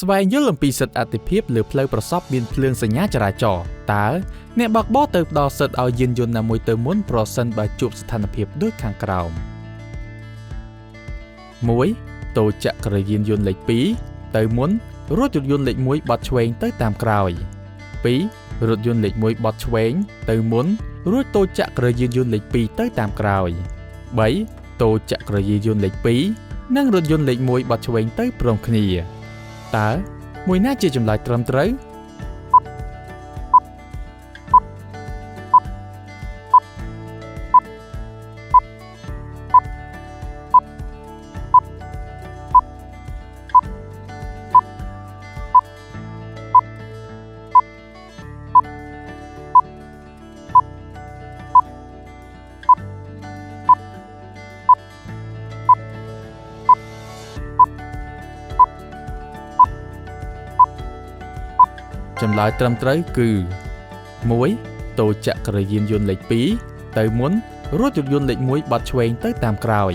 ស្វែងយល់អំពីសិទ្ធិអតិភិបលើផ្លូវប្រសពមានភ្លើងសញ្ញាចរាចរណ៍តើអ្នកបើកបរទៅផ្ដល់សិទ្ធិឲ្យយានយន្តណាមួយទៅមុនប្រសិនបើជួបស្ថានភាពដូចខាងក្រោម 1. តូចចក្រយានយន្តលេខ 2 ទៅមុនរថយន្តលេខ 1 បត់ឆ្វេងទៅតាមក្រោយ 2. រថយន្តលេខ 1 បត់ឆ្វេងទៅមុនរួចតូចចក្រយានយន្តលេខ 2 ទៅតាមក្រោយ 3. តូចចក្រយានយន្តលេខ 2 និងរថយន្តលេខ 1 បត់ឆ្វេងទៅព្រមគ្នាតើមួយណាជាចម្លើយត្រឹមត្រូវចម្លើយត្រឹមត្រូវគឺ 1. តូចចក្រយានយន្តលេខ 2 ទៅមុនរថយន្តលេខ 1 បត់ឆ្វេងទៅតាមក្រោយ